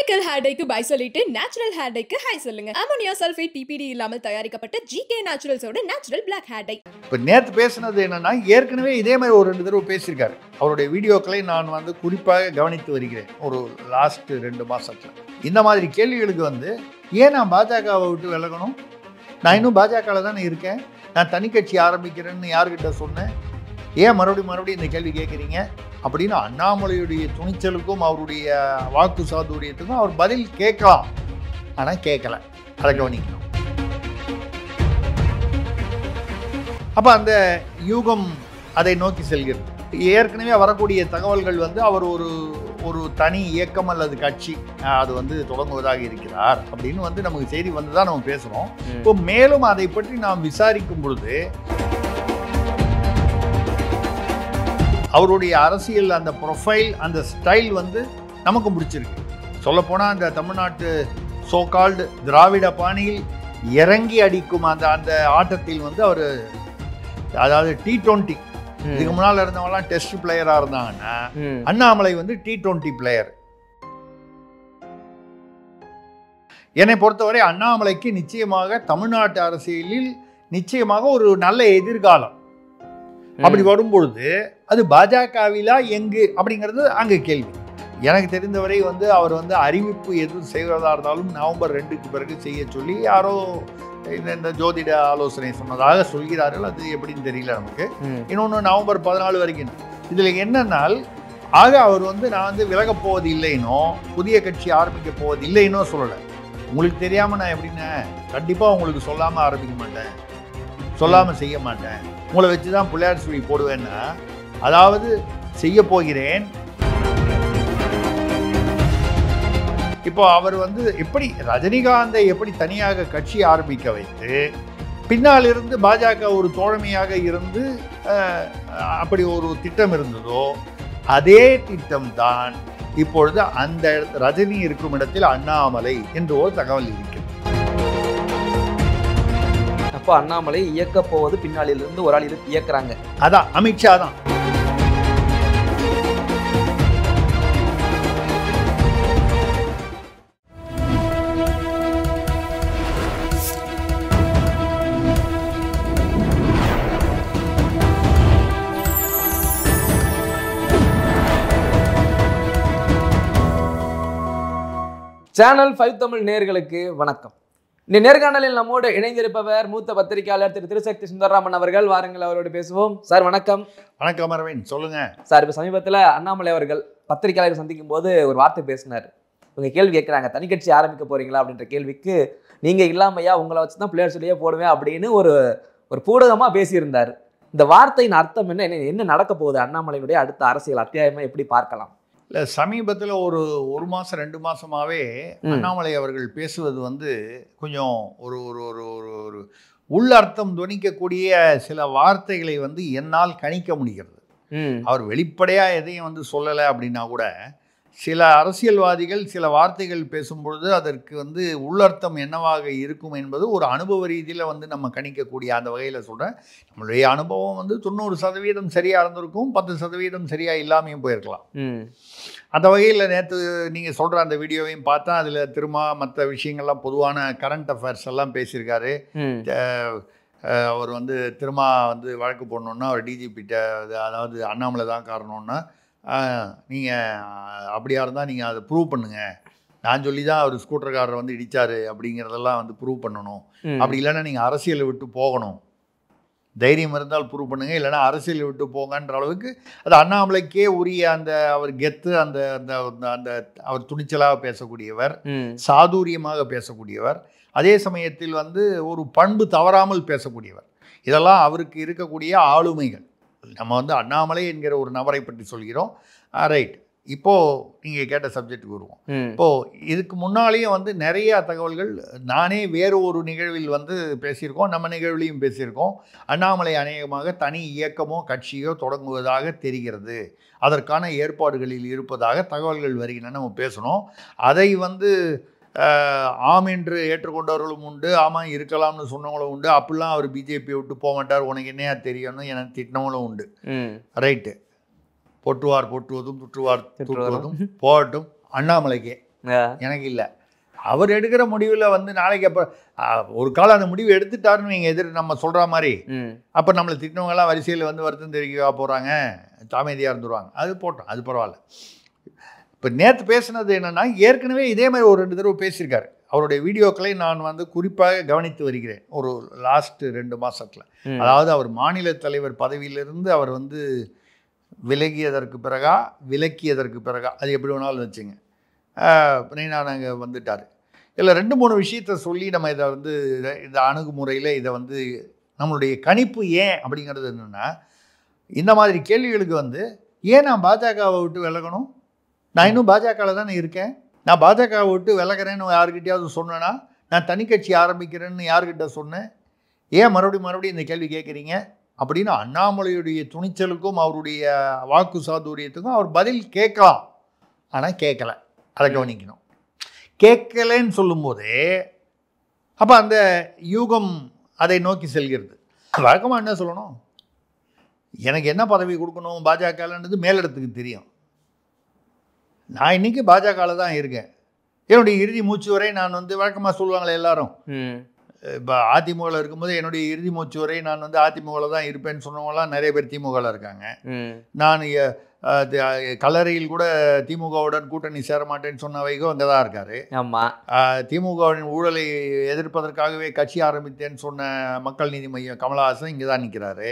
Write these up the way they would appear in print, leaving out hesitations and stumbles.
Chemical hair டைக்கு bye சொல்லிட்டு natural hair டைக்கு ஹை சொல்லுங்க. அமோனியா சல்ஃபேட் பிபிடி இல்லாமல் தயாரிக்கப்பட்ட ஜிகே நேச்சுரல்ஸோட நேச்சுரல் பிளாக் ஹேர் டை. இப்போ நேற்று பேசுனது என்னன்னா, ஏற்கனவே இதே மாதிரி ஒரு 2 தடவை பேசியிருக்காரு. அவருடைய வீடியோக்களை நான் வந்து குறிப்பாக கவனித்து வருகிறேன் ஒரு லாஸ்ட் 2 மாசத்துல. இந்த மாதிரி கேள்விகளுக்கு வந்து ஏன் நான் பாஜகவை விட்டு விலகணும்? நான் இன்னும் பாஜகவில் தானே இருக்கேன். நான் தனி கட்சி ஆரம்பிக்கிறேன்னு யார்கிட்ட சொன்னேன்? ஏன் மறுபடியும் இந்த கேள்வி கேட்குறீங்க அப்படின்னு அண்ணாமலையுடைய துணிச்சலுக்கும் அவருடைய வாக்கு சாதுரியத்துக்கும் அவர் பதில் கேட்கலாம். ஆனால் கேட்கல. அதை கவனிக்கணும். அப்போ அந்த யூகம் அதை நோக்கி செல்கிறது. ஏற்கனவே வரக்கூடிய தகவல்கள் வந்து அவர் ஒரு தனி இயக்கம் அல்லது கட்சி அது வந்து தொடங்குவதாக இருக்கிறார் அப்படின்னு வந்து நமக்கு செய்தி வந்து தான் நம்ம பேசுகிறோம். இப்போ மேலும் அதை பற்றி நாம் விசாரிக்கும் பொழுது அவருடைய அரசியல் அந்த ப்ரொஃபைல் அந்த ஸ்டைல் வந்து நமக்கு பிடிச்சிருக்கு. சொல்லப்போனால் அந்த தமிழ்நாட்டு சோகால்டு திராவிட பாணியில் இறங்கி அடிக்கும் அந்த ஆட்டத்தில் வந்து அவர், அதாவது T20 இதுக்கு முன்னால் இருந்தவங்கலாம் டெஸ்ட் பிளேயராக இருந்தாங்கன்னா அண்ணாமலை வந்து T20 பிளேயர். என்னை பொறுத்தவரை அண்ணாமலைக்கு நிச்சயமாக தமிழ்நாட்டு அரசியலில் நிச்சயமாக ஒரு நல்ல எதிர்காலம். அப்படி வரும்பொழுது அது பாஜகவிலா எங்கு அப்படிங்கிறது அங்கே கேள்வி. எனக்கு தெரிந்தவரை வந்து அவர் வந்து அறிவிப்பு எதுவும் செய்வதாக இருந்தாலும் நவம்பர் 2க்கு பிறகு செய்ய சொல்லி யாரோ இந்த ஜோதிட ஆலோசனை சொன்னதாக சொல்கிறார்கள். அது எப்படின்னு தெரியல நமக்கு. இன்னொன்று நவம்பர் 14 வரைக்கும். இதில் என்னன்னால் ஆக அவர் வந்து நான் வந்து விலகப் போவது இல்லைனோ புதிய கட்சி ஆரம்பிக்க போவது இல்லைனோ சொல்லலை. உங்களுக்கு தெரியாமல் நான் எப்படின்னா கண்டிப்பாக உங்களுக்கு சொல்லாமல் ஆரம்பிக்க மாட்டேன், சொல்லாமல் செய்ய மாட்டேன், உங்களை வச்சு தான் பிள்ளையார் சொல்லி போடுவேன்னா, அதாவது செய்ய போகிறேன். இப்போ அவர் வந்து எப்படி ரஜினிகாந்தை எப்படி தனியாக கட்சி ஆரம்பிக்க வைத்து பின்னால் இருந்து பாஜக ஒரு தோழமையாக இருந்து அப்படி ஒரு திட்டம் இருந்ததோ அதே திட்டம்தான் இப்பொழுது அந்த ரஜினி இருக்கும் இடத்தில் அண்ணாமலை என்று ஒரு தகவல் இருக்கிறது. அப்போ அண்ணாமலை இயக்க போவது பின்னாளிலிருந்து ஒரு ஆள் இயக்குறாங்க. அதான் அமித்ஷா தான். சேனல் 5 தமிழ் நேயர்களுக்கு வணக்கம். இந்த நேர்காணலில் நம்மோடு இணைந்திருப்பவர் மூத்த பத்திரிகையாளர் திரு திருசக்தி சுந்தரராமன் அவர்கள். வாருங்கள், அவரோடு பேசுவோம். சார் வணக்கம். வணக்கம் அரவிந்த், சொல்லுங்க சார். இப்போ சமீபத்தில் அண்ணாமலை அவர்கள் பத்திரிகையாளர் சந்திக்கும் போது ஒரு வார்த்தை பேசினார். இவங்க கேள்வி கேட்குறாங்க, தனி கட்சி ஆரம்பிக்க போறீங்களா அப்படின்ற கேள்விக்கு நீங்க இல்லாமையா உங்களை வச்சு தான் பிள்ளையார் சொல்லியே போடுவேன் அப்படின்னு ஒரு பூடகமாக பேசியிருந்தார். இந்த வார்த்தையின் அர்த்தம் என்ன நடக்க போகுது? அண்ணாமலையுடைய அடுத்த அரசியல் அத்தியாயமா எப்படி பார்க்கலாம்? இல்லை, சமீபத்தில் ஒரு மாதம் 2 மாதமாகவே அண்ணாமலை அவர்கள் பேசுவது வந்து கொஞ்சம் ஒரு உள்ளர்த்தம் துணிக்கக்கூடிய சில வார்த்தைகளை வந்து என்னால் கணிக்க முடிகிறது. அவர் வெளிப்படையாக எதையும் வந்து சொல்லலை அப்படின்னா கூட சில அரசியல்வாதிகள் சில வார்த்தைகள் பேசும்பொழுது அதற்கு வந்து உள்ளர்த்தம் என்னவாக இருக்கும் என்பது ஒரு அனுபவ ரீதியில் வந்து நம்ம கணிக்கக்கூடிய அந்த வகையில் சொல்கிறேன். நம்மளுடைய அனுபவம் வந்து 90% சரியாக இருந்திருக்கும், 10% சரியாக இல்லாமையும் போயிருக்கலாம். அந்த வகையில் நேற்று நீங்கள் சொல்கிற அந்த வீடியோவையும் பார்த்தா அதில் திரும்ப மற்ற விஷயங்கள்லாம் பொதுவான கரண்ட் அஃபேர்ஸ் எல்லாம் பேசியிருக்காரு. அவர் வந்து திரும்ப வந்து வழக்கு போடணுன்னா அவர் டிஜிபிட்ட, அதாவது அண்ணாமலை தான் காரணம்னா நீங்கள் அப்படியா இருந்தால் நீங்கள் அதை ப்ரூவ் பண்ணுங்கள், நான் சொல்லி தான் அவர் ஸ்கூட்டர்காரரை வந்து இடித்தார் அப்படிங்கிறதெல்லாம் வந்து ப்ரூவ் பண்ணணும், அப்படி இல்லைன்னா நீங்கள் அரசியலை விட்டு போகணும், தைரியம் இருந்தால் ப்ரூவ் பண்ணுங்கள், இல்லைனா அரசியலை விட்டு போங்கன்ற அளவுக்கு அது அண்ணாமலைக்கே உரிய அந்த அவர் கெத்து அந்த அந்த அவர் துணிச்சலாக பேசக்கூடியவர், சாதுரியமாக பேசக்கூடியவர், அதே சமயத்தில் வந்து ஒரு பண்பு தவறாமல் பேசக்கூடியவர். இதெல்லாம் அவருக்கு இருக்கக்கூடிய ஆளுமைகள். நம்ம வந்து அண்ணாமலை என்கிற ஒரு நபரை பற்றி சொல்கிறோம். ரைட், இப்போது நீங்கள் கேட்ட சப்ஜெக்டுக்கு வருவோம். இப்போது இதுக்கு முன்னாலேயும் வந்து நிறைய தகவல்கள் நானே வேறு ஒரு நிகழ்வில் வந்து பேசியிருக்கோம், நம்ம நிகழ்விலையும் பேசியிருக்கோம். அண்ணாமலை அநேகமாக தனி இயக்கமோ கட்சியோ தொடங்குவதாக தெரிகிறது, அதற்கான ஏற்பாடுகளில் இருப்பதாக தகவல்கள் வருகின்றன, நம்ம பேசணும். அதை வந்து ஆம் என்று ஏற்றுக்கொண்டவர்களும் உண்டு, ஆமாம் இருக்கலாம்னு சொன்னவங்களும் உண்டு. அப்படிலாம் அவர் பிஜேபியை விட்டு போக மாட்டார், உனக்கு என்னையா தெரியணும் எனக்கு திட்டினவங்களும் உண்டு. ரைட்டு, பொட்டுவார் பொட்டுவதும் துற்றுவார் துற்றுவதும் போகட்டும், அண்ணாமலைக்கே எனக்கு இல்லை. அவர் எடுக்கிற முடிவில் வந்து நாளைக்கு அப்போ ஒரு காலம் அந்த முடிவு எடுத்துட்டாருன்னு நீங்கள் நம்ம சொல்கிற மாதிரி அப்போ நம்மளை திட்டினவங்கெல்லாம் வரிசையில் வந்து வருத்தம் தெரிவிக்க போகிறாங்க, தாமதியாக இருந்துருவாங்க. அது போட்டோம், அது பரவாயில்ல. இப்போ நேற்று பேசுனது என்னென்னா, ஏற்கனவே இதே மாதிரி ஒரு 2 தடவை பேசியிருக்காரு. அவருடைய வீடியோக்களை நான் வந்து குறிப்பாக கவனித்து வருகிறேன் ஒரு லாஸ்ட் 2 மாதத்தில். அதாவது அவர் மாநில தலைவர் பதவியிலிருந்து அவர் வந்து விலகியதற்கு விலக்கியதற்கு பிறகா அது எப்படி வேணாலும் வச்சுங்க, நாங்கள் வந்துட்டார். இல்லை 2-3 விஷயத்த சொல்லி நம்ம இதை வந்து இந்த அணுகுமுறையில் இதை வந்து நம்மளுடைய கணிப்பு ஏன் அப்படிங்கிறது என்னென்னா, இந்த மாதிரி கேள்விகளுக்கு வந்து ஏன் நான் பாஜகவை விட்டு விலகணும்? நான் இன்னும் பாஜகவில் தானே இருக்கேன். நான் பாஜகவை விட்டு விலகிறேன்னு யாருக்கிட்டையாவது சொன்னேன்னா, நான் தனி கட்சி ஆரம்பிக்கிறேன்னு யார்கிட்ட சொன்னேன்? ஏன் மறுபடியும் இந்த கேள்வி கேட்குறீங்க அப்படின்னு அண்ணாமலையுடைய துணிச்சலுக்கும் அவருடைய வாக்கு சாதுரியத்துக்கும் அவர் பதில் கேட்கலாம். ஆனால் கேட்கலை. அதை கவனிக்கணும். கேட்கலன்னு சொல்லும்போதே அப்போ அந்த யூகம் அதை நோக்கி செல்கிறது. வழக்கமாக என்ன சொல்லணும், எனக்கு என்ன பதவி கொடுக்கணும் பாஜகன்றது மேலிடத்துக்கு தெரியும். நான் இன்றைக்கி பாஜகவில் தான் இருக்கேன். என்னுடைய இறுதி மூச்சு வரை நான் வந்து வழக்கமாக சொல்லுவாங்களே எல்லாரும், இப்போ அதிமுகவில் இருக்கும்போது என்னுடைய இறுதி மூச்சு வரை நான் வந்து அதிமுகவில் தான் இருப்பேன்னு சொன்னவங்களாம் நிறைய பேர் திமுகவில் இருக்காங்க. நான் கல்லறையில் கூட திமுகவுடன் கூட்டணி சேர மாட்டேன்னு சொன்ன வைகோ அங்கே தான் இருக்காரு. ஆமாம், திமுகவின் ஊழலை எதிர்ப்பதற்காகவே கட்சி ஆரம்பித்தேன்னு சொன்ன மக்கள் நீதி மையம் கமலஹாசன் இங்கே தான் நிற்கிறாரு.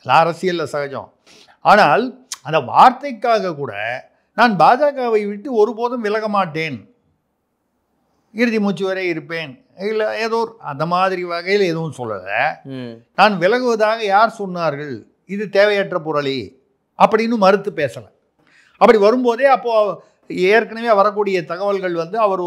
அரசியலில் சகஜம். ஆனால் அந்த வார்த்தைக்காக கூட நான் பாஜகவை விட்டு ஒருபோதும் விலக மாட்டேன், இறுதி மூச்சு வரை இருப்பேன், இல்லை ஏதோ அந்த மாதிரி வகையில் எதுவும் சொல்லலை. நான் விலகுவதாக யார் சொன்னார்கள், இது தேவையற்ற புரளி அப்படின்னு மறுத்து பேசலை. அப்படி வரும்போதே அப்போது ஏற்கனவே வரக்கூடிய தகவல்கள் வந்து அவர்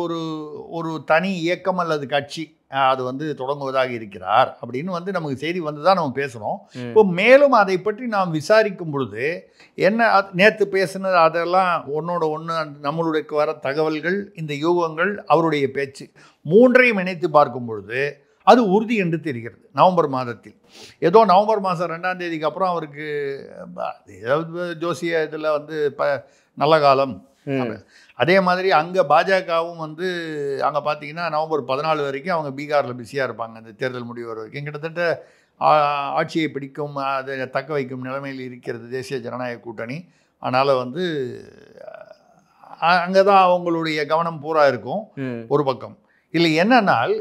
ஒரு தனி இயக்கம் அல்லது கட்சி அது வந்து தொடங்குவதாக இருக்கிறார் அப்படின்னு வந்து நமக்கு செய்தி வந்து தான் நம்ம பேசுகிறோம். இப்போ மேலும் அதை பற்றி நாம் விசாரிக்கும் பொழுது என்ன நேற்று பேசுனது அதெல்லாம் ஒன்றோட ஒன்று நம்மளுடைய வர தகவல்கள், இந்த யூகங்கள், அவருடைய பேச்சு மூன்றையும் இணைத்து பார்க்கும் பொழுது அது உறுதி என்று தெரிகிறது. நவம்பர் மாதத்தில் ஏதோ நவம்பர் மாதம் 2ஆம் தேதிக்கு அப்புறம் அவருக்கு ஏதாவது ஜோசிய இதில் வந்து நல்ல காலம். அதே மாதிரி அங்கே பாஜகவும் வந்து அங்கே பார்த்தீங்கன்னா நவம்பர் 14 வரைக்கும் அவங்க பீகாரில் பிஸியாக இருப்பாங்க. அந்த தேர்தல் முடிவு வர வரைக்கும் கிட்டத்தட்ட ஆட்சியை பிடிக்கும் அதை தக்க வைக்கும் நிலைமையில் இருக்கிறது தேசிய ஜனநாயக கூட்டணி. அதனால் வந்து அங்கே தான் அவங்களுடைய கவனம் பூரா இருக்கும் ஒரு பக்கம். இல்லை என்னன்னால்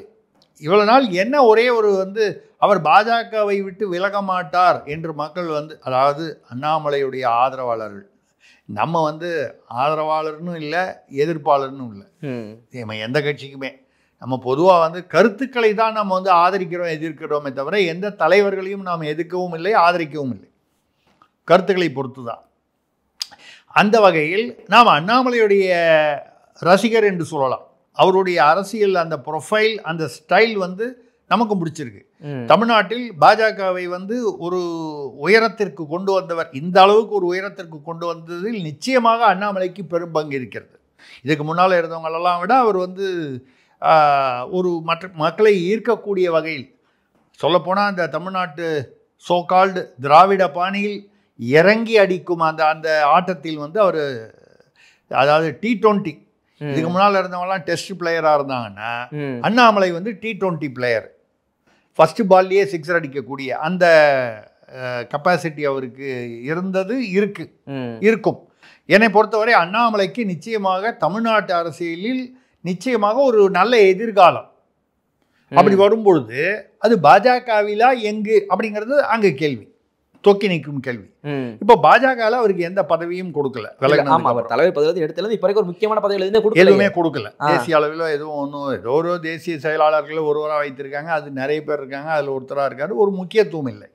இவ்வளோ நாள் என்ன ஒரே ஒரு வந்து அவர் பாஜகவை விட்டு விலக மாட்டார் என்று மக்கள் வந்து, அதாவது அண்ணாமலையுடைய ஆதரவாளர்கள், நம்ம வந்து ஆதரவாளர்னு இல்லை எதிர்ப்பாளர்னும் இல்லை, நம்ம எந்த கட்சிக்குமே நம்ம பொதுவாக வந்து கருத்துக்களை தான் நம்ம வந்து ஆதரிக்கிறோம் எதிர்க்கிறோமே தவிர எந்த தலைவர்களையும் நாம் எதிர்க்கவும் இல்லை ஆதரிக்கவும் இல்லை, கருத்துக்களை பொறுத்து தான். அந்த வகையில் நாம் அண்ணாமலையுடைய ரசிகர் என்று சொல்லலாம். அவருடைய அரசியல் அந்த ப்ரொஃபைல், அந்த ஸ்டைல் வந்து நமக்கு பிடிச்சிருக்கு. தமிழ்நாட்டில் பாஜகவை வந்து ஒரு உயரத்திற்கு கொண்டு வந்தவர், இந்த அளவுக்கு ஒரு உயரத்திற்கு கொண்டு வந்ததில் நிச்சயமாக அண்ணாமலைக்கு பெரும் பங்கு இருக்கிறது. இதுக்கு முன்னால் இருந்தவங்களெல்லாம் விட அவர் வந்து ஒரு மற்ற மக்களை ஈர்க்கக்கூடிய வகையில், சொல்லப்போனால் அந்த தமிழ்நாட்டு சோகால்டு திராவிட பாணியில் இறங்கி அடிக்கும் அந்த அந்த ஆட்டத்தில் வந்து அவர், அதாவது T20, இதுக்கு முன்னால் இருந்தவங்கலாம் டெஸ்ட் பிளேயராக இருந்தாங்கன்னா அண்ணாமலை வந்து T20 பிளேயர், ஃபஸ்ட்டு பால்லையே 6 அடிக்கக்கூடிய அந்த கெப்பாசிட்டி அவருக்கு இருந்தது, இருக்கும். என்னை பொறுத்தவரை அண்ணாமலைக்கு நிச்சயமாக தமிழ்நாட்டு அரசியலில் நிச்சயமாக ஒரு நல்ல எதிர்காலம். அப்படி வரும்பொழுது அது பாஜகவிலா எங்கு அப்படிங்கிறது அங்கே கேள்வி, தொக்கி நிற்கும் கேள்வி. இப்போ பாஜகவில் அவருக்கு எந்த பதவியும் கொடுக்கல. தலைவர் பதவி எடுத்தது இப்போ வரைக்கும் ஒரு முக்கியமான பதவி எதுவுமே கொடுக்கல. தேசிய அளவில் எதுவும் ஒன்றும், ஏதோ ஒரு தேசிய செயலாளர்களை ஒருவராக வைத்திருக்காங்க, அது நிறைய பேர் இருக்காங்க, அதில் ஒருத்தராக இருக்காரு, ஒரு முக்கியத்துவம் இல்லை.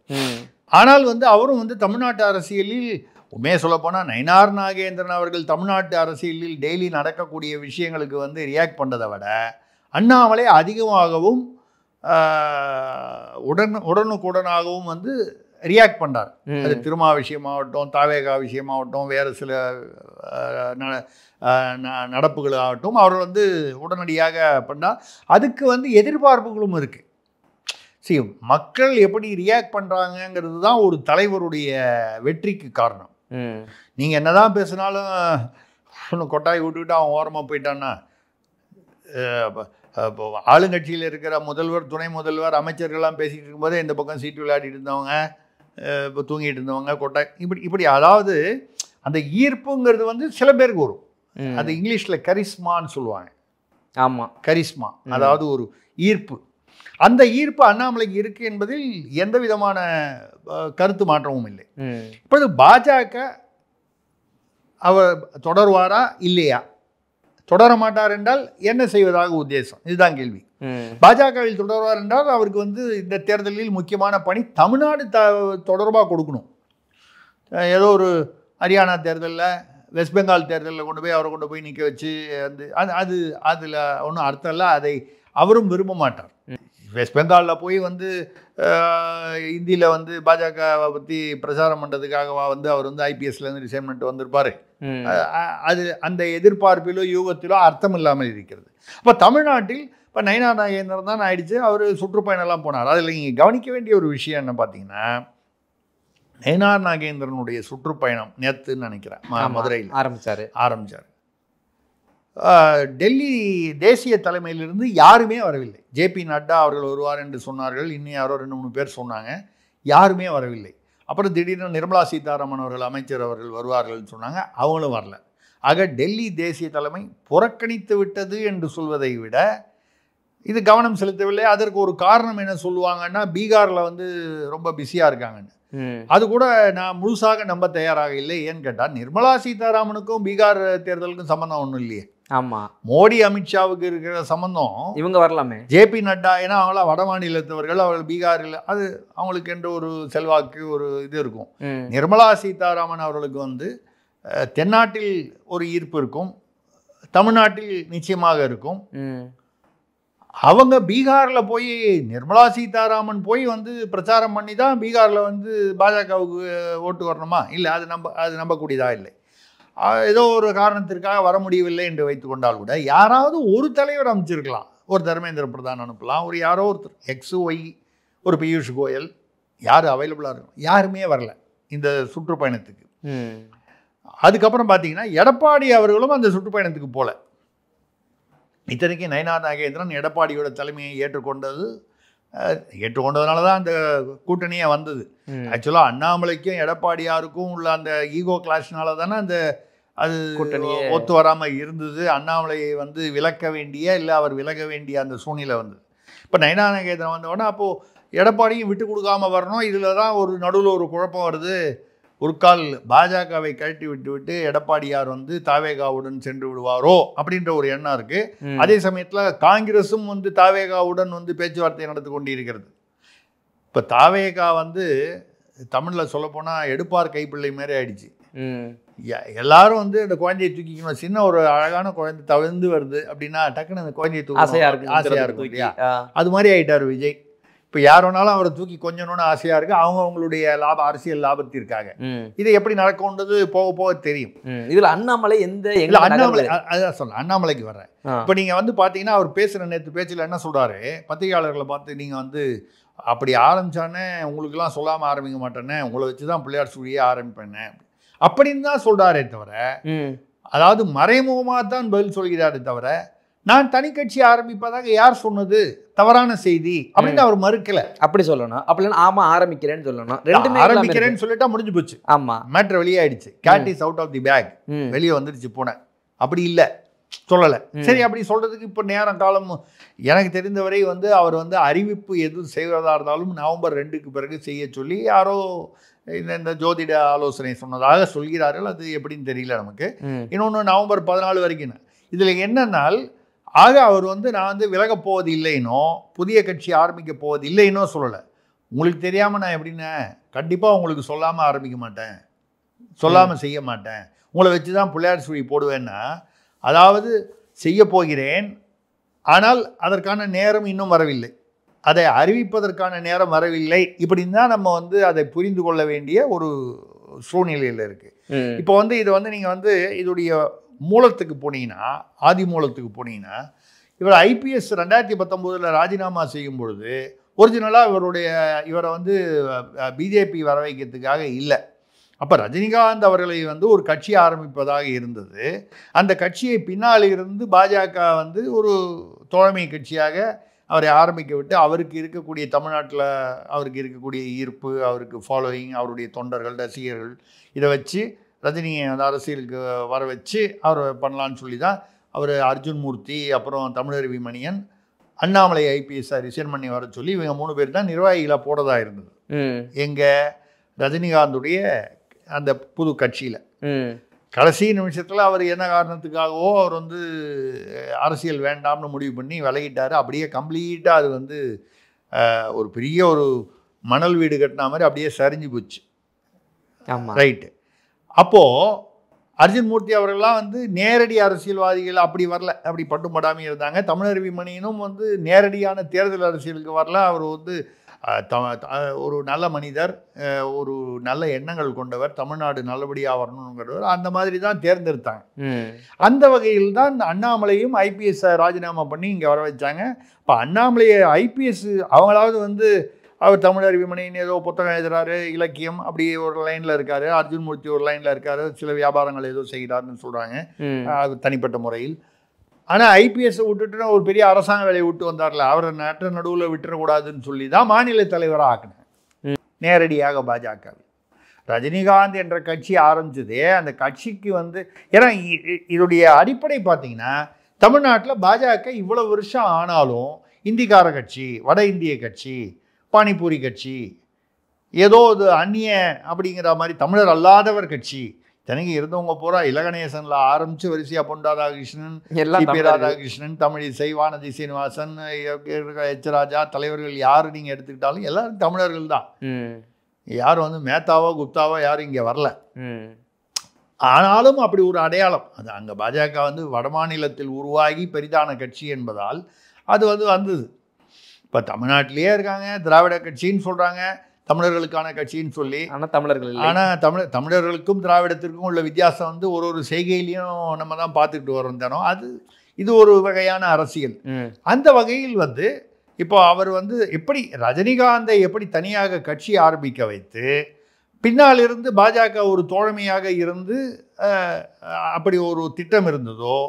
ஆனால் வந்து அவரும் வந்து தமிழ்நாட்டு அரசியலில் உண்மையை சொல்லப்போனால் நயினார் நாகேந்திரன் அவர்கள் தமிழ்நாட்டு அரசியலில் டெய்லி நடக்கக்கூடிய விஷயங்களுக்கு வந்து ரியாக்ட் பண்ணுறதை விட அண்ணாமலை அதிகமாகவும் உடனுக்குடனாகவும் வந்து ரியாக்ட் பண்ணுறார். அது திருமா விஷயமாகட்டும், தாவேகா விஷயமாகட்டும், வேறு சில நடப்புகளாகட்டும், அவர் வந்து உடனடியாக பண்ணால் அதுக்கு வந்து எதிர்பார்ப்புகளும் இருக்குது. சரி, மக்கள் எப்படி ரியாக்ட் பண்ணுறாங்கங்கிறது தான் ஒரு தலைவருடைய வெற்றிக்கு காரணம். நீங்கள் என்னதான் பேசினாலும் ஒன்று கொட்டாய் விட்டுக்கிட்டு அவன் ஓரமாக போயிட்டான்னா இப்போ ஆளுங்கட்சியில் இருக்கிற முதல்வர், துணை முதல்வர், அமைச்சர்கள்லாம் பேசிகிட்டு இருக்கும்போதே இந்த பக்கம் சீட்டு விளையாடிட்டு இருந்தவங்க, இப்போ தூங்கிட்டு இருந்தவங்க கொட்டாய் இப்படி அதாவது அந்த ஈர்ப்புங்கிறது வந்து சில பேருக்கு வரும். அது இங்கிலீஷில் கரிஸ்மான்னு சொல்லுவாங்க. ஆமாம், கரிஸ்மா, அதாவது ஒரு ஈர்ப்பு. அந்த ஈர்ப்பு அண்ணாமலைக்கு இருக்கு என்பதில் எந்த விதமான கருத்து மாற்றமும் இல்லை. இப்பொழுது பாஜக அவர் தொடர்வாரா இல்லையா, தொடர மாட்டார் என்றால் என்ன செய்வதாக உத்தேசம், இதுதான் கேள்வி. பாஜகவில் தொடர்வார் என்றால் அவருக்கு வந்து இந்த தேர்தலில் முக்கியமான பணி தமிழ்நாடு தொடர்பாக கொடுக்கணும். ஏதோ ஒரு ஹரியானா தேர்தலில், வெஸ்ட் பெங்கால் தேர்தலில் அவரை கொண்டு போய் நிற்க வச்சு அது அதில் ஒன்றும் அர்த்தம் இல்லை. அதை அவரும் விரும்ப மாட்டார். வெஸ்ட் பெங்காலில் போய் வந்து இந்தியில் வந்து பாஜகவை பற்றி பிரச்சாரம் பண்ணுறதுக்காகவா வந்து அவர் வந்து ஐபிஎஸ்லேருந்து ரிசைன்மெண்ட் வந்திருப்பார். அது அந்த எதிர்பார்ப்பிலோ யூகத்திலோ அர்த்தம் இல்லாமல் இருக்கிறது. அப்போ தமிழ்நாட்டில் இப்போ நயினார் நாகேந்திரன் தான் ஆயிடுச்சு, அவர் சுற்றுப்பயணம்லாம் போனார். அதில் நீங்கள் கவனிக்க வேண்டிய ஒரு விஷயம் என்ன பார்த்தீங்கன்னா, நயினார் நாகேந்திரனுடைய சுற்றுப்பயணம் நேற்றுன்னு நினைக்கிறேன் மதுரையில் ஆரம்பித்தார். டெல்லி தேசிய தலைமையிலிருந்து யாருமே வரவில்லை. ஜேபி நட்டா அவர்கள் வருவார் என்று சொன்னார்கள், இன்னும் யாரோ 2-3 பேர் சொன்னாங்க, யாருமே வரவில்லை. அப்புறம் திடீர்னு நிர்மலா சீதாராமன் அவர்கள், அமைச்சர் அவர்கள் வருவார்கள்னு சொன்னாங்க, அவங்களும் வரல. ஆக டெல்லி தேசிய தலைமை புறக்கணித்து விட்டது என்று சொல்வதை விட இது கவனம் செலுத்தவில்லை. அதற்கு ஒரு காரணம் என்ன சொல்லுவாங்கன்னா, பீகாரில் வந்து ரொம்ப பிஸியாக இருக்காங்கன்னு. அது கூட நான் முழுசாக நம்ப தயாராக இல்லை. ஏன்னு கேட்டால், நிர்மலா சீதாராமனுக்கும் பீகார் தேர்தலுக்கும் சம்மந்தம் ஒன்றும் இல்லையே. ஆமாம், மோடி அமித்ஷாவுக்கு இருக்கிற சம்பந்தம் இவங்க வரலாமே. ஜேபி நட்டா, ஏன்னா அவங்களாம் வட மாநிலத்தவர்கள், அவர்கள் பீகாரில் அது அவங்களுக்கு என்ற ஒரு செல்வாக்கு ஒரு இது இருக்கும். நிர்மலா சீதாராமன் அவர்களுக்கு வந்து தென்னாட்டில் ஒரு ஈர்ப்பு இருக்கும், தமிழ்நாட்டில் நிச்சயமாக இருக்கும். அவங்க பீகாரில் போய் நிர்மலா சீதாராமன் போய் வந்து பிரச்சாரம் பண்ணி தான் பீகாரில் வந்து பாஜகவுக்கு ஓட்டு வரணுமா? இல்லை, அது நம்பக்கூடியதா இல்லை. ஏதோ ஒரு காரணத்திற்காக வர முடியவில்லை என்று வைத்து கொண்டால் கூட யாராவது ஒரு தலைவர் அமைச்சிருக்கலாம். ஒரு தர்மேந்திர பிரதான் அனுப்பலாம், ஒரு யாரோ ஒருத்தர் எக்ஸ் ஒய், ஒரு பியூஷ் கோயல், யார் அவைலபிளாக இருக்கும். யாருமே வரல இந்த சுற்றுப்பயணத்துக்கு. அதுக்கப்புறம் பார்த்தீங்கன்னா எடப்பாடி அவர்களும் அந்த சுற்றுப்பயணத்துக்கு போகல. இத்தனைக்கு நயினார் நாகேந்திரன் எடப்பாடியோட தலைமையை ஏற்றுக்கொண்டதுனால தான் அந்த கூட்டணியே வந்தது. ஆக்சுவலாக அண்ணாமலைக்கும் எடப்பாடியாருக்கும் உள்ள அந்த ஈகோ கிளாஷ்னால தானே அந்த அது ஒத்து வராமல் இருந்தது. அண்ணாமலையை வந்து விலக்க வேண்டிய, இல்லை அவர் விலக வேண்டிய அந்த சூழ்நிலை வந்தது. இப்போ நயினார் நாகேந்திரன் வந்தோடனே அப்போது எடப்பாடியும் விட்டு கொடுக்காம வரணும். இதில் தான் ஒரு நடுவில் ஒரு குழப்பம் வருது. ஒரு கால் பாஜகவை கழட்டி விட்டு எடப்பாடியார் வந்து தாவேகாவுடன் சென்று விடுவாரோ அப்படின்ற ஒரு எண்ணம் இருக்கு. அதே சமயத்தில் காங்கிரஸும் வந்து தாவேகாவுடன் வந்து பேச்சுவார்த்தை நடந்து கொண்டிருக்கிறது. இப்போ தாவேகா வந்து தமிழில் சொல்லப்போனால் எடுப்பார் கைப்பிள்ளை மாதிரி ஆயிடுச்சு. எல்லாரும் வந்து அந்த குழந்தையை தூக்கிக்கணும். சின்ன ஒரு அழகான குழந்தை தவிர்ந்து வருது அப்படின்னா டக்குன்னு அந்த குழந்தையை தூக்கி ஆசையாக இருக்கும் இல்லையா? அது மாதிரி ஆயிட்டார் விஜய். இப்போ யார் வேணாலும் அவரை தூக்கி கொஞ்சணும்னு ஆசையாக இருக்குது, அவங்களுடைய அரசியல் லாபத்திற்காக. இது எப்படி நடக்கும்ன்றது போக போக தெரியும். இதில் அண்ணாமலை அண்ணாமலை அதான் சொல்ல அண்ணாமலைக்கு வர்றேன். இப்போ நீங்கள் வந்து பார்த்தீங்கன்னா அவர் பேசுகிற நேற்று பேச்சில் என்ன சொல்கிறாரு, பத்திரிகையாளர்களை பார்த்து நீங்கள் வந்து அப்படி ஆரம்பித்தானே உங்களுக்கெல்லாம் சொல்லாமல் ஆரம்பிக்க மாட்டேன்னே, உங்களை வச்சு தான் பிள்ளையார் சுழியே ஆரம்பிப்பேன்னே அப்படின்னு தான் சொல்கிறாரே தவிர, அதாவது மறைமுகமாக தான் பதில் சொல்கிறாரே தவிர, நான் தனி கட்சி ஆரம்பிப்பதாக யார் சொன்னது, தவறான செய்தி அப்படின்னு அவர் மறுக்கல. அப்படி சொல்லணும். அப்படி ஆமா ஆரம்பிக்கிறேன்னு சொல்லணும். ஆரம்பிக்கிறேன்னு சொல்லிட்டா முடிஞ்சு போச்சு. ஆமா, மேட்ரு வெளியாயிடுச்சு. Cat is out of the bag, வெளியே வந்துடுச்சு பூனை. அப்படி இல்லை, சொல்லலை. சரி, அப்படி சொல்றதுக்கு இப்போ நேரம் காலம் எனக்கு தெரிந்தவரை வந்து அவர் வந்து அறிவிப்பு எதுவும் செய்வதாக இருந்தாலும் நவம்பர் 2க்கு பிறகு செய்ய சொல்லி யாரோ இந்த ஜோதிட ஆலோசனை சொன்னதாக சொல்கிறார்கள். அது எப்படின்னு தெரியல நமக்கு. இன்னொன்று நவம்பர் 14 வரைக்கும். இதில் என்னன்னால், ஆக அவர் வந்து நான் வந்து விலகப் போவது இல்லைனோ, புதிய கட்சி ஆரம்பிக்க போவது இல்லைனோ சொல்லலை. உங்களுக்கு தெரியாமல் நான் எப்படின்னா கண்டிப்பாக உங்களுக்கு சொல்லாமல் ஆரம்பிக்க மாட்டேன், சொல்லாமல் செய்ய மாட்டேன், உங்களை வச்சு தான் பிள்ளையார் சுழி போடுவேன்னா, அதாவது செய்ய போகிறேன், ஆனால் அதற்கான நேரம் இன்னும் வரவில்லை, அதை அறிவிப்பதற்கான நேரம் வரவில்லை. இப்படின்னு தான் நம்ம வந்து அதை புரிந்து கொள்ள வேண்டிய ஒரு சூழ்நிலையில் இருக்குது. இப்போ வந்து இது வந்து நீங்கள் வந்து இதோடைய மூலத்துக்கு போனீங்கன்னா, ஆதி மூலத்துக்கு போனீங்கன்னா, இவர் ஐபிஎஸ் 2019 ராஜினாமா செய்யும் பொழுது ஒரிஜினலாக இவரை வந்து பிஜேபி வர வைக்கிறதுக்காக இல்லை, அப்போ ரஜினிகாந்த் அவர்களை வந்து ஒரு கட்சி ஆரம்பிப்பதாக இருந்தது. அந்த கட்சியை பின்னால் இருந்து பாஜக வந்து ஒரு தோழமை கட்சியாக அவரை ஆரம்பிக்க விட்டு அவருக்கு இருக்கக்கூடிய தமிழ்நாட்டில் அவருக்கு இருக்கக்கூடிய ஈர்ப்பு, அவருக்கு ஃபாலோயிங், அவருடைய தொண்டர்கள், ரசிகர்கள், இதை வச்சு ரஜினியை அந்த அரசியலுக்கு வர வச்சு அவர் பண்ணலான்னு சொல்லி தான் அவர் அர்ஜுன் மூர்த்தி, அப்புறம் தமிழருவி மணியன், அண்ணாமலை ஐபிஎஸ் ரிசைன் பண்ணி வர சொல்லி இவங்க 3 பேர் தான் நிர்வாகிகளாக போடதா இருந்தது. எங்கள் ரஜினிகாந்துடைய அந்த புது கட்சியில் கடைசி நிமிஷத்தில் அவர் என்ன காரணத்துக்காகவோ அவர் வந்து அரசியல் வேண்டாம்னு முடிவு பண்ணி விலகிட்டார். அப்படியே கம்ப்ளீட்டாக அது வந்து ஒரு பெரிய ஒரு மணல் வீடு கட்டின மாதிரி அப்படியே சரிஞ்சு போச்சு. ரைட்டு. அப்போது அர்ஜுன் மூர்த்தி அவர்கள்லாம் வந்து நேரடி அரசியல்வாதிகள் அப்படி வரல, அப்படி பட்டும் படாமல் இருந்தாங்க. தமிழருவி மணியனும் வந்து நேரடியான தேர்தல் அரசியலுக்கு வரல. அவர் வந்து ஒரு நல்ல மனிதர், ஒரு நல்ல எண்ணங்கள் கொண்டவர், தமிழ்நாடு நல்லபடியாக வரணுங்கிறவர், அந்த மாதிரி தான் தேர்ந்தெடுத்தாங்க. அந்த வகையில் தான் அண்ணாமலையும் ஐபிஎஸ் ராஜினாமா பண்ணி இங்கே வர வச்சாங்க. இப்போ அண்ணாமலையை ஐபிஎஸ் அவங்களாவது வந்து அவர் தமிழருவி மணியன் ஏதோ புத்தகம் எழுதுறாரு, இலக்கியம் அப்படி ஒரு லைனில் இருக்கார், அர்ஜுன் மூர்த்தி ஒரு லைனில் இருக்கார், சில வியாபாரங்கள் ஏதோ செய்கிறாருன்னு சொல்கிறாங்க அது தனிப்பட்ட முறையில். ஆனால் ஐபிஎஸ்ஸை விட்டுட்டு ஒரு பெரிய அரசாங்க வேலையை விட்டு வந்தார்ல, அவரை நட்ட நடுவில் விட்டுறக்கூடாதுன்னு சொல்லி தான் மாநில தலைவராக ஆக்கினாங்க நேரடியாக பாஜகவில். ரஜினிகாந்த் என்ற கட்சி ஆரம்பிச்சதே அந்த கட்சிக்கு வந்து, ஏன்னா இதோடைய அடிப்படை பார்த்தீங்கன்னா தமிழ்நாட்டில் பாஜக இவ்வளோ வருஷம் ஆனாலும் இந்திக்கார கட்சி, வட இந்திய கட்சி, பானிபூரி கட்சி, ஏதோ இது அந்நிய அப்படிங்கிற மாதிரி தமிழர் அல்லாதவர் கட்சி தனிக்கு இருந்தவங்க பூரா இலகணேசனில் ஆரம்பித்து வரிசையாக பொன் ராதாகிருஷ்ணன், பி ராதாகிருஷ்ணன், தமிழிசை, வானதி சீனிவாசன், எச் ராஜா, தலைவர்கள் யார் நீங்கள் எடுத்துக்கிட்டாலும் எல்லாரும் தமிழர்கள் தான். யாரும் வந்து மேத்தாவோ குப்தாவோ யாரும் இங்கே வரல. ஆனாலும் அப்படி ஒரு அடையாளம் அது அங்கே பாஜக வந்து வடமாநிலத்தில் உருவாகி பெரிதான கட்சி என்பதால் அது வந்து வந்தது. இப்போ தமிழ்நாட்டிலேயே இருக்காங்க, திராவிட கட்சின்னு சொல்கிறாங்க, தமிழர்களுக்கான கட்சின்னு சொல்லி. ஆனால் தமிழர்களுக்கும் திராவிடத்திற்கும் உள்ள வித்தியாசம் வந்து ஒரு செய்கையிலையும் நம்ம தான் பார்த்துக்கிட்டு வரோம் தினம். இது ஒரு வகையான அரசியல். அந்த வகையில் வந்து இப்போ அவர் வந்து எப்படி ரஜினிகாந்தை எப்படி தனியாக கட்சி ஆரம்பிக்க வைத்து பின்னால் இருந்து பாஜக ஒரு தோழமையாக இருந்து அப்படி ஒரு திட்டம் இருந்ததோ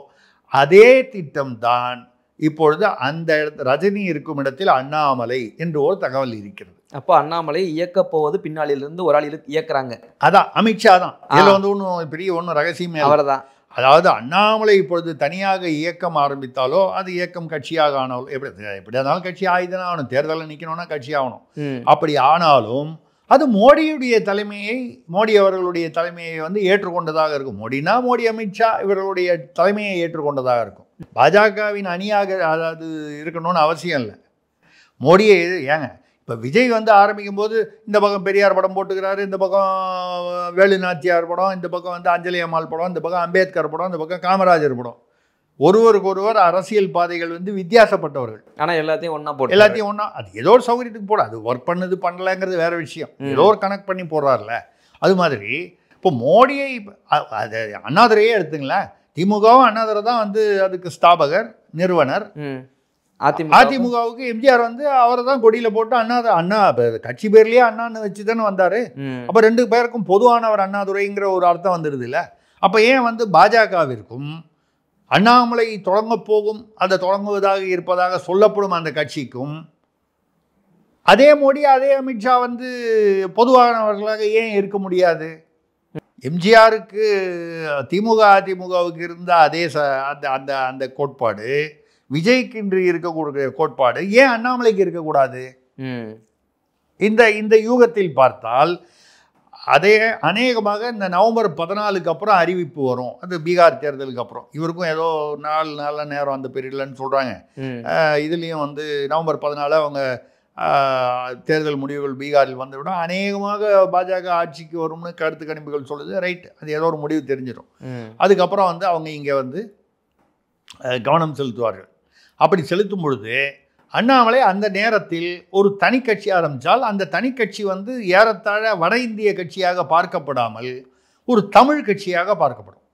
அதே திட்டம்தான் இப்பொழுது அந்த ரஜினி இருக்கும் இடத்தில் அண்ணாமலை என்று ஒரு தகவல் இருக்கிறது. அப்போ அண்ணாமலை இயக்க போவது பின்னாளிலிருந்து ஒரு ஆள் இயக்குறாங்க. அதான் அமித்ஷா தான். இதில் வந்து ஒன்றும் பெரிய ஒன்றும் ரகசியமே அவர் தான். அதாவது அண்ணாமலை இப்பொழுது தனியாக இயக்கம் ஆரம்பித்தாலோ அது இயக்கம் கட்சியாக ஆனாலும் எப்படி இருந்தாலும் கட்சி ஆயுதனா ஆகணும். தேர்தலில் நிற்கணும்னா கட்சி ஆகணும். அப்படி ஆனாலும் அது மோடியுடைய தலைமையை, மோடி அவர்களுடைய தலைமையை வந்து ஏற்றுக்கொண்டதாக இருக்கும். மோடினா மோடி, அமித்ஷா இவர்களுடைய தலைமையை ஏற்றுக்கொண்டதாக இருக்கும். பாஜகவின் அணியாக அதாவது இருக்கணும்னு அவசியம் இல்லை. மோடியை ஏங்க இப்போ விஜய் வந்து ஆரம்பிக்கும் போது இந்த பக்கம் பெரியார் படம் போட்டுக்கிறாரு, இந்த பக்கம் வேலு நாச்சியார் படம், இந்த பக்கம் வந்து அஞ்சலி அம்மாள் படம், இந்த பக்கம் அம்பேத்கர் படம், இந்த பக்கம் காமராஜர் படம். ஒருவருக்கொருவர் அரசியல் பாதைகள் வந்து வித்தியாசப்பட்டவர்கள். ஆனால் எல்லாத்தையும் ஒன்றா அது ஏதோ ஒரு சௌகரியத்துக்கு போட, அது ஒர்க் பண்ணது பண்ணலைங்கிறது வேற விஷயம். ஏதோ ஒரு கனெக்ட் பண்ணி போடுறாருல. அது மாதிரி இப்போ மோடியை அது அண்ணாதுரையே எடுத்துங்களேன். திமுகவும் அண்ணாதுரை தான் வந்து அதுக்கு ஸ்தாபகர், நிறுவனர். அதிமுகவுக்கு எம்ஜிஆர் வந்து அவரை தான் கொடியில் போட்டு அண்ணா கட்சி பேர்லேயே அண்ணான்னு வச்சு தானே வந்தார். அப்போ 2 பேருக்கும் பொதுவானவர் அண்ணாதுரைங்கிற ஒரு அர்த்தம் வந்துடுது இல்லை. அப்போ ஏன் வந்து பாஜகவிற்கும் அண்ணாமலை தொடங்கப் போகும், அதை தொடங்குவதாக இருப்பதாக சொல்லப்படும் அந்த கட்சிக்கும் அதே மோடி அதே அமித்ஷா வந்து பொதுவானவர்களாக ஏன் இருக்க முடியாது? எம்ஜிஆருக்கு திமுக அதிமுகவுக்கு இருந்த அதே அந்த அந்த கோட்பாடு விஜய்க்கு இன்று இருக்கக்கூடிய கோட்பாடு ஏன் அண்ணாமலைக்கு இருக்கக்கூடாது? இந்த யூகத்தில் பார்த்தால் அதே அநேகமாக இந்த நவம்பர் 14க்கு அப்புறம் அறிவிப்பு வரும். அது பீகார் தேர்தலுக்கு அப்புறம். இவருக்கும் ஏதோ 4 நாள் நேரம் அந்த பீரியட்லன்னு சொல்கிறாங்க. இதுலேயும் வந்து நவம்பர் 14 அவங்க தேர்தல் முடிவுகள் பீகாரில் வந்துவிடும். அநேகமாக பாஜக ஆட்சிக்கு வரும்னு கருத்து கணிப்புகள் சொல்லுது. ரைட், அது ஏதோ ஒரு முடிவு தெரிஞ்சிடும். அதுக்கப்புறம் வந்து அவங்க இங்கே வந்து கவனம் செலுத்துவார்கள். அப்படி செலுத்தும் பொழுது அண்ணாமலை அந்த நேரத்தில் ஒரு தனி கட்சி ஆரம்பித்தால் அந்த தனி கட்சி வந்து ஏறத்தாழ வட இந்திய கட்சியாக பார்க்கப்படாமல் ஒரு தமிழ் கட்சியாக பார்க்கப்படும்.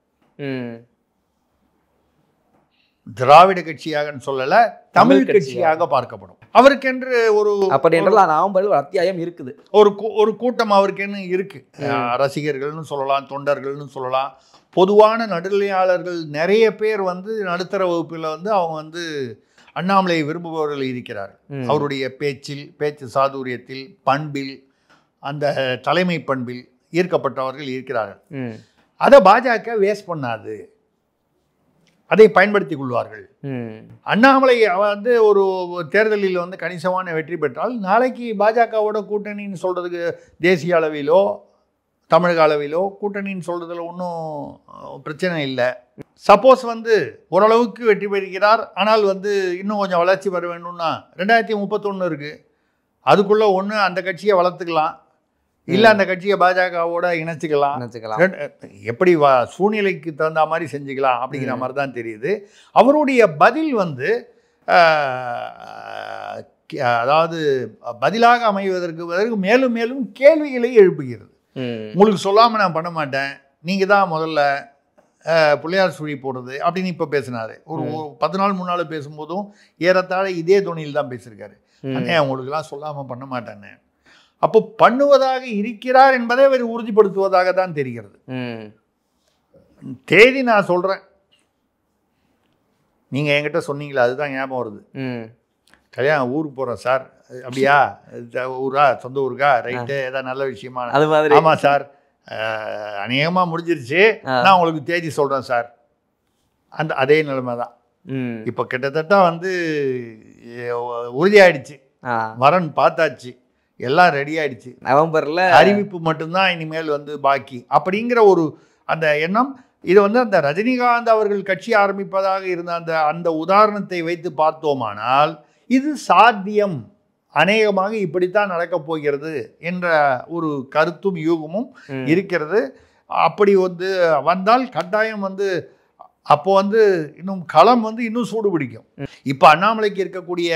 திராவிட கட்சியாகன்னு சொல்லலை, தமிழ் கட்சியாக பார்க்கப்படும். அவருக்கென்று ஒரு அப்படி என்றால் நவம்பரில் ஒரு அத்தியாயம் இருக்குது. ஒரு கூட்டம் அவருக்கென்னு இருக்கு. ரசிகர்கள்னு சொல்லலாம், தொண்டர்கள்னு சொல்லலாம், பொதுவான நடுநிலையாளர்கள் நிறைய பேர் வந்து நடுத்தர வகுப்பில் வந்து அவங்க வந்து அண்ணாமலையை விரும்புபவர்கள் இருக்கிறார்கள். அவருடைய பேச்சு சாதுரியத்தில், பண்பில், அந்த தலைமை பண்பில் ஈர்க்கப்பட்டவர்கள் இருக்கிறார்கள். அதை பாஜக வேஸ்ட் பண்ணாது, அதை பயன்படுத்தி கொள்வார்கள். அண்ணாமலை வந்து ஒரு தேர்தலில் வந்து கணிசமான வெற்றி பெற்றால் நாளைக்கு பாஜகவோட கூட்டணின்னு சொல்றதுக்கு தேசிய அளவிலோ தமிழக அளவிலோ கூட்டணின்னு சொல்றதுல ஒன்றும் பிரச்சனை இல்லை. சப்போஸ் வந்து ஓரளவுக்கு வெற்றி பெறுகிறார், ஆனால் வந்து இன்னும் கொஞ்சம் வளர்ச்சி வர வேண்டும்னா 2031 இருக்கு, அதுக்குள்ள ஒன்று அந்த கட்சியை வளர்த்துக்கலாம், இல்லை அந்த கட்சியை பாஜகவோட இணைச்சிக்கலாம். எப்படி சூழ்நிலைக்கு தகுந்த மாதிரி செஞ்சுக்கலாம் அப்படிங்கிற மாதிரி தான் தெரியுது. அவருடைய பதில் வந்து அதாவது பதிலாக அமைவதற்கு மேலும் மேலும் கேள்விகளை எழுப்புகிறது. உங்களுக்கு சொல்லாமல் நான் பண்ண மாட்டேன், நீங்கள் தான் முதல்ல பிள்ளையார் சுழி போடுறது அப்படின்னு இப்போ பேசினாரு. ஒரு 10 நாள் முன்னால் பேசும்போதும் ஏறத்தாழ இதே துணியில் தான் பேசியிருக்காரு. அண்ணே உங்களுக்குலாம் சொல்லாமல் பண்ண மாட்டேன்னு. அப்போ பண்ணுவதாக இருக்கிறார் என்பதை அவர் உறுதிப்படுத்துவதாக தான் தெரிகிறது. தேதி நான் சொல்கிறேன், நீங்கள் என்கிட்ட சொன்னீங்களா, அதுதான் ஞாபகம் வருது. கல்யாணம் ஊருக்கு போகிறோம் சார், அப்படியா, ஊரா, சொந்த ஊருக்கா, ரைட்டு, ஏதாவது நல்ல விஷயமா? அது மாதிரி ஆமாம் சார், அநேகமாக முடிஞ்சிருச்சு, நான் உங்களுக்கு தேதி சொல்கிறேன் சார். அதே நிலைமை தான் இப்போ கிட்டத்தட்ட வந்து உறுதியாயிடுச்சு, வரன் பார்த்தாச்சு, எல்லாம் ரெடி ஆயிடுச்சு, நவம்பரில் அறிவிப்பு மட்டும்தான் இனிமேல் வந்து பாக்கி அப்படிங்கிற ஒரு அந்த எண்ணம். இது வந்து அந்த ரஜினிகாந்த் அவர்கள் கட்சி ஆரம்பிப்பதாக இருந்த அந்த உதாரணத்தை வைத்து பார்த்தோமானால் இது சாத்தியம், அநேகமாக இப்படித்தான் நடக்கப் போகிறது என்ற ஒரு கருத்தும் யூகமும் இருக்கிறது. அப்படி வந்து வந்தால் கட்டாயம் வந்து அப்போ வந்து இன்னும் களம் வந்து இன்னும் சூடு பிடிக்கும். இப்போ அண்ணாமலைக்கு இருக்கக்கூடிய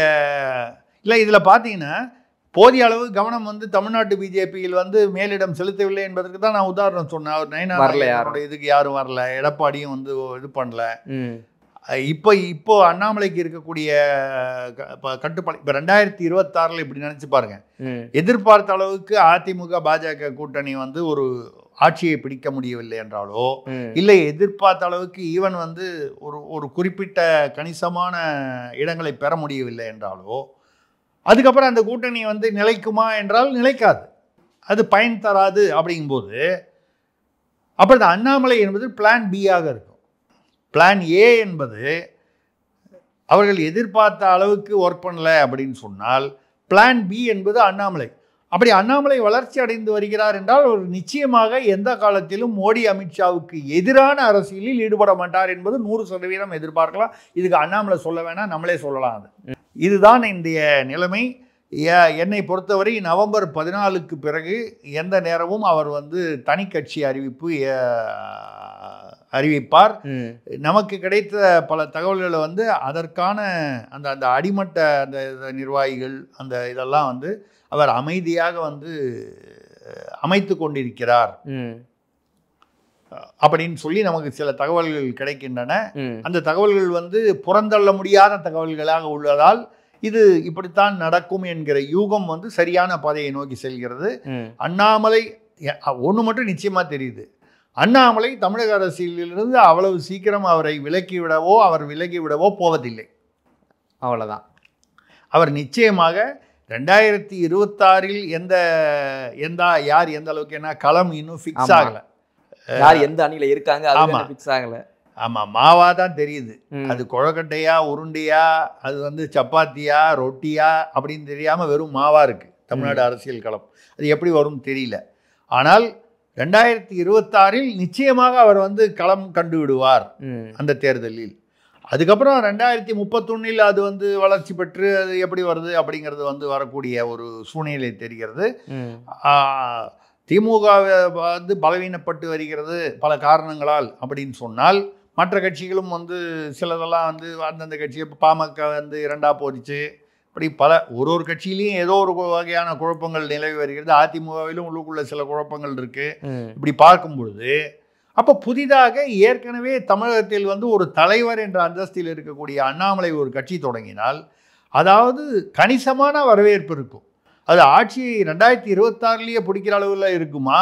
இல்லை, இதில் பார்த்தீங்கன்னா போதிய அளவு கவனம் வந்து தமிழ்நாட்டு பிஜேபியில் வந்து மேலிடம் செலுத்தவில்லை என்பதற்கு தான் நான் உதாரணம் சொன்னேன். அவர் நயனாரோட இதுக்கு யாரும் வரல, எடப்பாடியும் வந்து இது பண்ணல. இப்போ அண்ணாமலைக்கு இருக்கக்கூடிய கட்டுப்பாடு இப்போ 2026 இப்படி நினைச்சு பாருங்க, எதிர்பார்த்த அளவுக்கு அதிமுக பாஜக கூட்டணி வந்து ஒரு ஆட்சியை பிடிக்க முடியவில்லை என்றாலோ, இல்லை எதிர்பார்த்த அளவுக்கு ஈவன் வந்து ஒரு குறிப்பிட்ட கணிசமான இடங்களை பெற முடியவில்லை என்றாலோ, அதுக்கப்புறம் அந்த கூட்டணி வந்து நிலைக்குமா என்றால் நிலைக்காது, அது பயன் தராது. அப்படிங்கும்போது அப்போ இந்த அண்ணாமலை என்பது பிளான் பியாக இருக்கும். பிளான் ஏ என்பது அவர்கள் எதிர்பார்த்த அளவுக்கு ஒர்க் பண்ணல அப்படின்னு சொன்னால், பிளான் பி என்பது அண்ணாமலை. அப்படி அண்ணாமலை வளர்ச்சி அடைந்து வருகிறார் என்றால் ஒரு நிச்சயமாக எந்த காலத்திலும் மோடி அமித்ஷாவுக்கு எதிரான அரசியலில் ஈடுபட மாட்டார் என்பது 100% எதிர்பார்க்கலாம். இதுக்கு அண்ணாமலை சொல்ல வேணாம், நம்மளே சொல்லலாம். இதுதான் இந்திய நிலைமை. என்னை பொறுத்தவரை நவம்பர் 14க்கு பிறகு எந்த நேரமும் அவர் வந்து தனி கட்சி அறிவிப்பார். நமக்கு கிடைத்த பல தகவல்களை வந்து அதற்கான அந்த அடிமட்ட அந்த நிர்வாகிகள் அந்த இதெல்லாம் வந்து அவர் அமைதியாக வந்து அமைத்து கொண்டிருக்கிறார் அப்படின்னு சொல்லி நமக்கு சில தகவல்கள் கிடைக்கின்றன. அந்த தகவல்கள் வந்து புறந்தள்ள முடியாத தகவல்களாக உள்ளதால் இது இப்படித்தான் நடக்கும் என்கிற யூகம் வந்து சரியான பாதையை நோக்கி செல்கிறது. அண்ணாமலை ஒன்று மட்டும் நிச்சயமா தெரியுது, அண்ணாமலை தமிழக அரசியலிலிருந்து அவ்வளவு சீக்கிரம் அவரை அவர் விலகிவிடவோ போவதில்லை. அவ்வளவுதான். அவர் நிச்சயமாக 2026 யார் எந்த அளவுக்கு என்ன களம் இன்னும் ஃபிக்ஸ் ஆகல, யார் எந்த அணியில இருக்காங்க அது ஃபிக்ஸ் ஆகல. ஆமாம், மாவா தான் தெரியுது, அது குழக்கட்டையா உருண்டையா அது வந்து சப்பாத்தியா ரொட்டியா அப்படின்னு தெரியாமல் வெறும் மாவா இருக்குது தமிழ்நாடு அரசியல் களம். அது எப்படி வரும் தெரியல. ஆனால் 2026 நிச்சயமாக அவர் வந்து களம் கண்டு விடுவார் அந்த தேர்தலில். அதுக்கப்புறம் 2031 அது வந்து வளர்ச்சி பெற்று அது எப்படி வருது அப்படிங்கிறது வந்து வரக்கூடிய ஒரு சூழ்நிலை தெரிகிறது. திமுக வந்து பலவீனப்பட்டு வருகிறது பல காரணங்களால் அப்படின்னு சொன்னால், மற்ற கட்சிகளும் வந்து சிலதெல்லாம் வந்து அந்தந்த கட்சியை பாமக வந்து இரண்டா போச்சு, இப்படி பல ஒரு கட்சியிலையும் ஏதோ ஒரு வகையான குழப்பங்கள் நிலவி வருகிறது. அதிமுகவிலும் உள்ளுக்குள்ள சில குழப்பங்கள் இருக்கு. இப்படி பார்க்கும் பொழுது அப்போ புதிதாக ஏற்கனவே தமிழகத்தில் வந்து ஒரு தலைவர் என்ற அந்தஸ்தில் இருக்கக்கூடிய அண்ணாமலை ஒரு கட்சி தொடங்கினால் அதாவது கணிசமான வரவேற்பு இருக்கும். அது ஆட்சி 2026 பிடிக்கிற அளவில் இருக்குமா,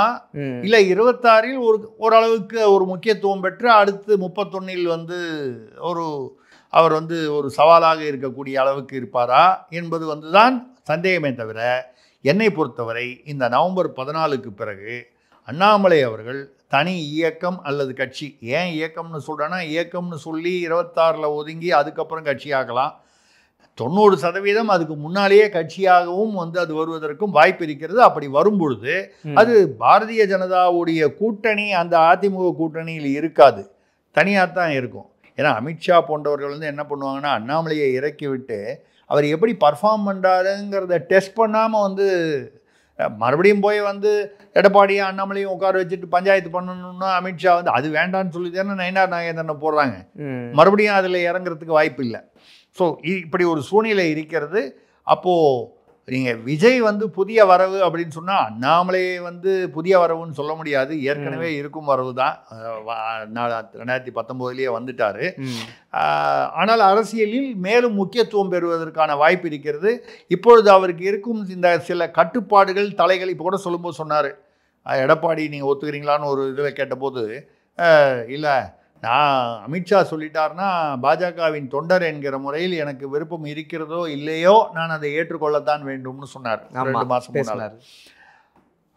இல்லை 26 ஓரளவுக்கு ஒரு முக்கியத்துவம் பெற்று அடுத்து 31 வந்து அவர் ஒரு சவாலாக இருக்கக்கூடிய அளவுக்கு இருப்பாரா என்பது தான் சந்தேகமே தவிர, என்னை பொறுத்தவரை இந்த நவம்பர் 14க்கு பிறகு அண்ணாமலை அவர்கள் தனி இயக்கம் அல்லது கட்சி, ஏன் இயக்கம்னு சொல்கிறேன்னா, இயக்கம்னு சொல்லி 26 ஒதுங்கி அதுக்கப்புறம் கட்சியாகலாம். 90% அதுக்கு முன்னாலேயே கட்சியாகவும் அது வருவதற்கும் வாய்ப்பு இருக்கிறது. அப்படி வரும்பொழுது அது பாரதிய ஜனதாவுடைய கூட்டணி அந்த அதிமுக கூட்டணியில் இருக்காது, தனியாக தான் இருக்கும். ஏன்னா அமித்ஷா போன்றவர்கள் என்ன பண்ணுவாங்கன்னா, அண்ணாமலையை இறக்கி விட்டு அவர் எப்படி பர்ஃபார்ம் பண்ணுறாருங்கிறத டெஸ்ட் பண்ணாமல் மறுபடியும் போய் எடப்பாடியும் அண்ணாமலையும் உட்கார வச்சுட்டு பஞ்சாயத்து பண்ணணும்னா அமித்ஷா அது வேண்டான்னு சொல்லி தானே நயினார் நாகேந்திரனை போடுறாங்க. மறுபடியும் அதில் இறங்குறதுக்கு வாய்ப்பு இல்லை. ஸோ இப்படி ஒரு சூழ்நிலை இருக்கிறது. அப்போது நீங்கள் விஜய் புதிய வரவு அப்படின்னு சொன்னால் அண்ணாமலையை புதிய வரவுன்னு சொல்ல முடியாது, ஏற்கனவே இருக்கும் வரவு தான். 2019 வந்துட்டார். ஆனால் அரசியலில் மேலும் முக்கியத்துவம் பெறுவதற்கான வாய்ப்பு இருக்கிறது. இப்பொழுது அவருக்கு இருக்கும் இந்த சில கட்டுப்பாடுகள் தலைகள் இப்போ கூட சொல்லும்போது சொன்னார், எடப்பாடி நீங்கள் ஒத்துக்கிறீங்களான்னு ஒரு இதில் கேட்டபோது, இல்லை நான் அமித்ஷா சொல்லிட்டார்னா பாஜகவின் தொண்டர் என்கிற முறையில் எனக்கு விருப்பம் இருக்கிறதோ இல்லையோ நான் அதை ஏற்றுக்கொள்ளத்தான் வேண்டும்னு சொன்னார் 2 மாதம் முன்னால்.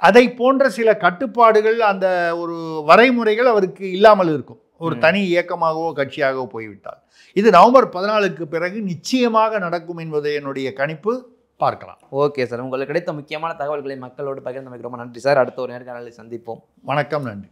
அதை போன்ற சில கட்டுப்பாடுகள் அந்த ஒரு வரைமுறைகள் அவருக்கு இல்லாமல் இருக்கும், ஒரு தனி இயக்கமாகவோ கட்சியாகவோ போய்விட்டால். இது நவம்பர் 14க்கு பிறகு நிச்சயமாக நடக்கும் என்பது என்னுடைய கணிப்பு. பார்க்கலாம். ஓகே சார், உங்களுக்கு கிடைத்த முக்கியமான தகவல்களை மக்களோடு பகிர்ந்தமைக்கு ரொம்ப நன்றி சார். அடுத்த ஒரு நேர்காணலை சந்திப்போம். வணக்கம், நன்றி.